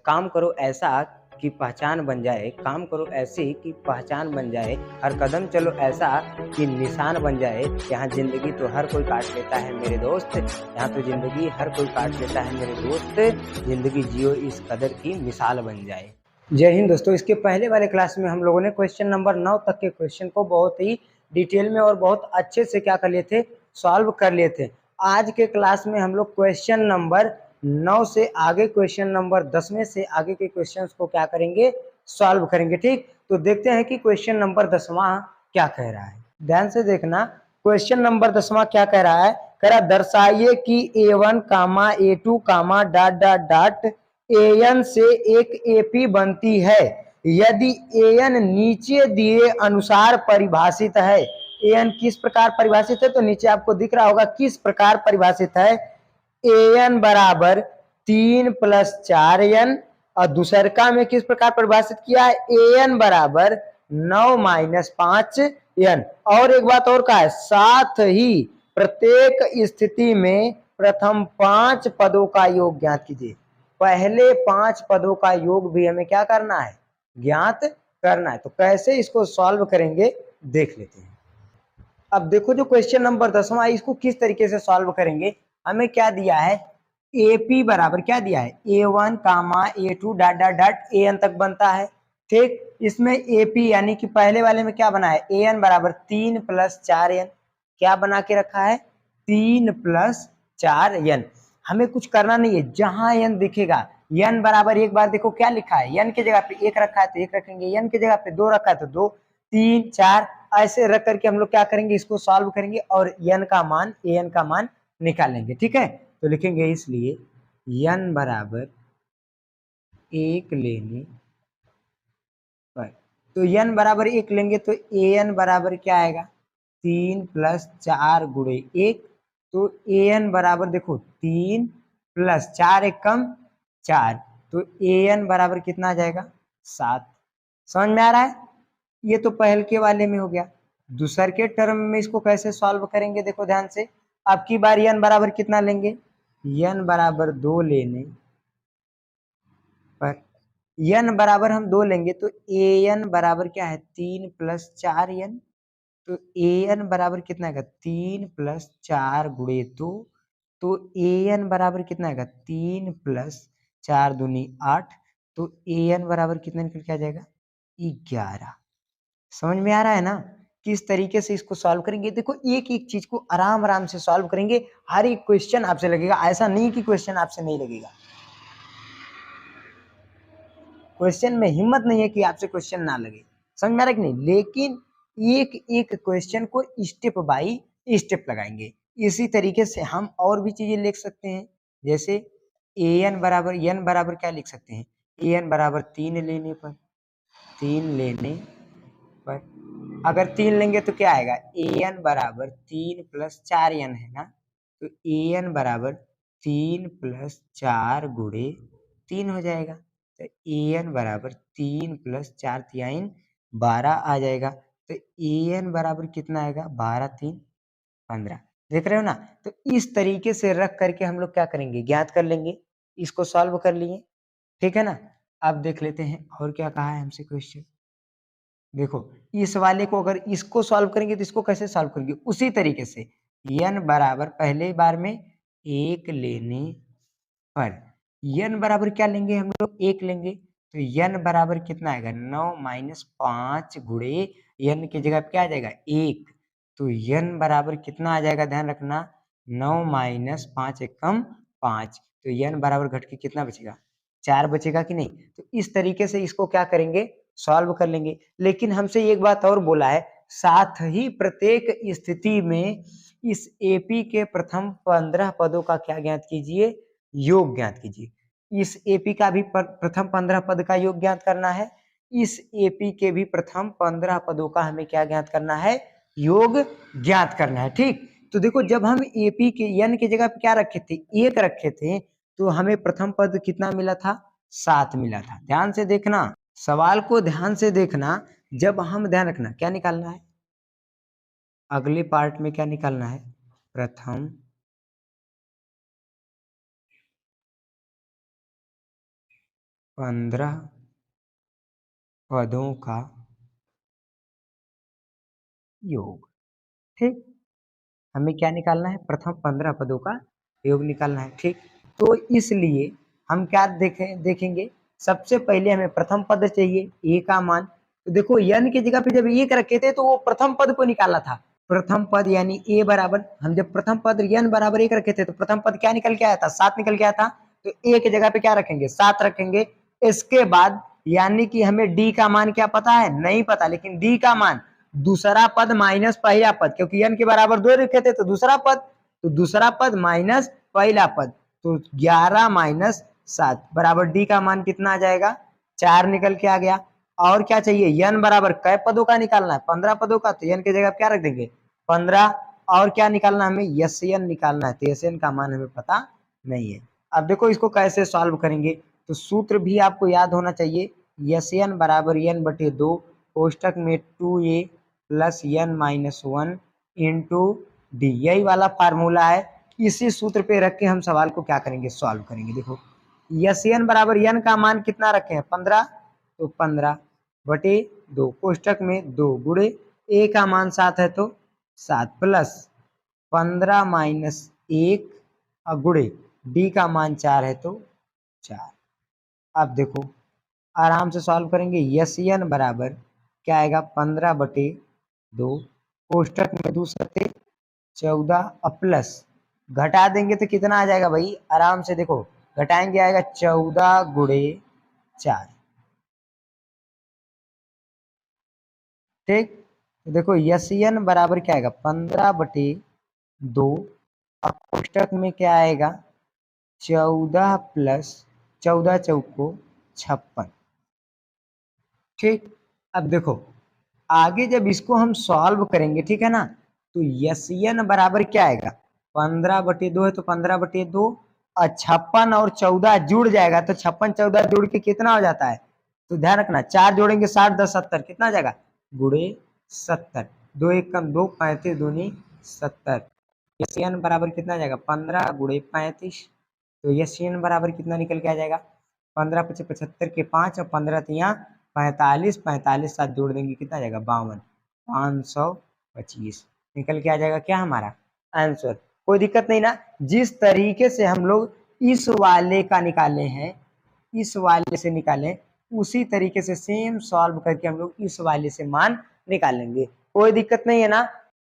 काम करो ऐसा कि पहचान बन जाए, काम करो ऐसी कि पहचान बन जाए, हर कदम चलो ऐसा कि निशान बन जाए। यहाँ ज़िंदगी तो हर कोई काट लेता है मेरे दोस्त, यहाँ तो ज़िंदगी हर कोई काट लेता है मेरे दोस्त, ज़िंदगी जियो इस कदर की मिसाल बन जाए। जय हिंद दोस्तों। इसके पहले वाले क्लास में हम लोगों ने क्वेश्चन नंबर 9 तक के क्वेश्चन को बहुत ही डिटेल में और बहुत अच्छे से क्या कर लिए थे, सॉल्व कर लिए थे। आज के क्लास में हम लोग क्वेश्चन नंबर 9 से आगे क्वेश्चन नंबर 10 में से आगे के क्वेश्चंस को क्या करेंगे, सॉल्व करेंगे। ठीक, तो देखते हैं कि क्वेश्चन नंबर 10वां क्या कह रहा है। ध्यान से देखना, क्वेश्चन नंबर 10वां क्या कह रहा है। कह रहा दर्शाइए कि A1 comma A2 comma dot dot dot AN से एक AP बनती है यदि AN नीचे दिए अनुसार परिभाषित है। AN किस प्रकार परिभाषित है, तो नीचे आपको दिख रहा होगा किस प्रकार परिभाषित है। AN बराबर 3 + 4N और दूसरका में किस प्रकार परिभाषित किया है, AN बराबर 9 - 5N। और एक बात और कहा है, साथ ही प्रत्येक स्थिति में प्रथम 5 पदों का योग ज्ञात कीजिए। पहले 5 पदों का योग भी हमें क्या करना है, ज्ञात करना है। तो कैसे इसको सॉल्व करेंगे देख लेते हैं। अब देखो जो क्वेश्चन नंबर 10वां है, इसको किस तरीके से सॉल्व करेंगे। हमें क्या दिया है, AP बराबर क्या दिया है, A1 comma A2 dot dot dot AN तक बनता है। ठीक, इसमें AP यानी कि पहले वाले में क्या बना है, AN बराबर 3 + 4N। क्या बना के रखा है, 3 + 4N। हमें कुछ करना नहीं है, जहां N दिखेगा, N बराबर एक बार देखो क्या लिखा है, N की जगह पे 1 रखा है तो 1 रखेंगे, N की जगह पे 2 रखा है तो 2, 3, 4 ऐसे रख करके हम लोग क्या करेंगे, इसको सॉल्व करेंगे और N का मान, AN का मान निकालेंगे। ठीक है, तो लिखेंगे इसलिए N बराबर 1 लेने पर, तो N बराबर 1 लेंगे तो AN बराबर क्या आएगा, 3 + 4 गुणे 1। तो AN बराबर देखो 3 + 4 एक कम 4, तो AN बराबर कितना आ जाएगा, 7। समझ में आ रहा है। ये तो पहल के वाले में हो गया। दूसर के टर्म में इसको कैसे सॉल्व करेंगे, देखो ध्यान से। अब की बार N बराबर कितना लेंगे, N बराबर 2 लेने पर, N बराबर हम 2 लेंगे तो AN बराबर क्या है, 3 + 4N। तो AN बराबर कितना आएगा, 3 + 4 गुणे 2, तो AN बराबर कितना आएगा, 3 + 4 दूनी 8। तो AN बराबर कितना निकल के आ जाएगा, 11। समझ में आ रहा है ना, किस तरीके से इसको सॉल्व करेंगे। देखो एक एक चीज को आराम आराम से सॉल्व करेंगे, हर एक क्वेश्चन आपसे लगेगा, ऐसा नहीं कि क्वेश्चन आपसे नहीं लगेगा। क्वेश्चन में हिम्मत नहीं है कि आपसे क्वेश्चन ना लगे, समझ में आ रहा है कि नहीं। लेकिन एक एक क्वेश्चन को स्टेप बाय स्टेप लगाएंगे। इसी तरीके से हम और भी चीजें लिख सकते हैं, जैसे AN बराबर, N बराबर क्या लिख सकते हैं, AN बराबर 3 लेने पर, 3 लेने पर, अगर 3 लेंगे तो क्या आएगा, AN बराबर 3 + 4N है ना, तो AN बराबर 3 + 4 गुणे 3 हो जाएगा। तो AN बराबर 3 + 4 तिहाई 12 आ जाएगा। तो AN बराबर कितना आएगा, 12 × 3 = 15। देख रहे हो ना। तो इस तरीके से रख करके हम लोग क्या करेंगे, ज्ञात कर लेंगे। इसको सॉल्व कर लिए, ठीक है ना। अब देख लेते हैं और क्या कहा है हमसे क्वेश्चन। देखो इस वाले को अगर इसको सॉल्व करेंगे तो इसको कैसे सॉल्व करेंगे, उसी तरीके से n बराबर पहले बार में 1 लेने पर, n बराबर क्या लेंगे हम लोग, 1 लेंगे। तो n बराबर कितना आएगा, 9 - 5 गुणे n की जगह क्या आ जाएगा, 1। तो n बराबर कितना आ जाएगा, ध्यान रखना, 9 - 5 एक कम 5। तो n बराबर घट के कितना बचेगा, 4 बचेगा कि नहीं। तो इस तरीके से इसको क्या करेंगे, सॉल्व कर लेंगे। लेकिन हमसे एक बात और बोला है, साथ ही प्रत्येक स्थिति में इस AP के प्रथम 15 पदों का क्या ज्ञात कीजिए, योग ज्ञात कीजिए। इस AP का भी प्रथम 15 पद का योग ज्ञात करना है, इस AP के भी प्रथम 15 पदों का हमें क्या ज्ञात करना है, योग ज्ञात करना है। ठीक, तो देखो जब हम AP के n की जगह पे क्या रखे थे, 1 रखे थे, तो हमें प्रथम पद कितना मिला था, 7 मिला था। ध्यान से देखना, सवाल को ध्यान से देखना। जब हम, ध्यान रखना क्या निकालना है, अगले पार्ट में क्या निकालना है, प्रथम 15 पदों का योग। ठीक, हमें क्या निकालना है? प्रथम 15 पदों का योग निकालना है। ठीक, तो इसलिए हम क्या देखेंगे, सबसे पहले हमें प्रथम पद चाहिए, ए का मान। तो देखो n की जगह पे जब 1 रखे थे तो वो प्रथम पद को निकाला था। प्रथम पद यानी a बराबर, हम जब प्रथम पद n बराबर 1 रखे थे तो प्रथम पद क्या निकल के आया था? 7 निकल के आया था। तो a की जगह पे क्या रखेंगे? 7 रखेंगे। इसके बाद यानी कि हमें d का मान क्या पता है? नहीं पता, लेकिन d का मान दूसरा पद माइनस पहला पद, क्योंकि n के बराबर 2 रखे थे तो दूसरा पद, तो दूसरा पद माइनस पहला पद, तो 11 माइनस 7 बराबर d का मान कितना आ जाएगा? 4 निकल के आ गया। और क्या चाहिए? n बराबर कै पदों का निकालना है? 15 पदों का, तो n की जगह क्या रख देंगे? 15। और क्या निकालना है हमें? Sn निकालना है, तो Sn का मान हमें पता नहीं है। अब देखो इसको कैसे सॉल्व करेंगे, तो सूत्र भी आपको याद होना चाहिए। Sn बराबर n बटे 2 कोष्टक में 2a plus n minus 1 into D, यही वाला फार्मूला है। इसी सूत्र पे रख के हम सवाल को क्या करेंगे? सॉल्व करेंगे। देखो Sn बराबर n का मान कितना रखे हैं? 15, तो 15 बटे 2 कोष्टक में 2 गुणे a का मान 7 है तो 7 प्लस 15 माइनस 1 और गुणे d का मान 4 है तो 4। अब देखो आराम से सॉल्व करेंगे। Sn बराबर क्या आएगा? 15 बटे 2 कोष्टक में 2 सत्ते 14 प्लस घटा देंगे तो कितना आ जाएगा भाई? आराम से देखो घटाएंगे, आएगा 14 गुणे 4। ठीक, तो देखो Sn बराबर क्या आएगा? 15 बटे 2 और कोष्टक में क्या आएगा? 14 प्लस 14 चौको 56। ठीक, अब देखो आगे जब इसको हम सॉल्व करेंगे, ठीक है ना, तो Sn बराबर क्या आएगा? 15 बटे 2 है तो 15 बटे 2 और 56 और 14 जुड़ जाएगा तो 56 14 जुड़ के कितना हो जाता है? तो ध्यान रखना 4 जोड़ेंगे 60 10 70, कितना आ जाएगा? गुणे 70, 2 1 कम 2 35 दूनी 70। Sn बराबर कितना आ जाएगा? 15 गुणे 35, तो Sn बराबर कितना निकल के आ जाएगा? 15 पचे 75 के 5 और 15 तिया 45, 45 साथ जोड़ देंगे कितना आ जाएगा? 52, 525 निकल के आ जाएगा क्या हमारा आंसर? कोई दिक्कत नहीं ना? जिस तरीके से हम लोग इस वाले का निकाले हैं, इस वाले से निकालें, उसी तरीके से सेम सॉल्व करके हम लोग इस वाले से मान निकालेंगे। कोई दिक्कत नहीं है ना?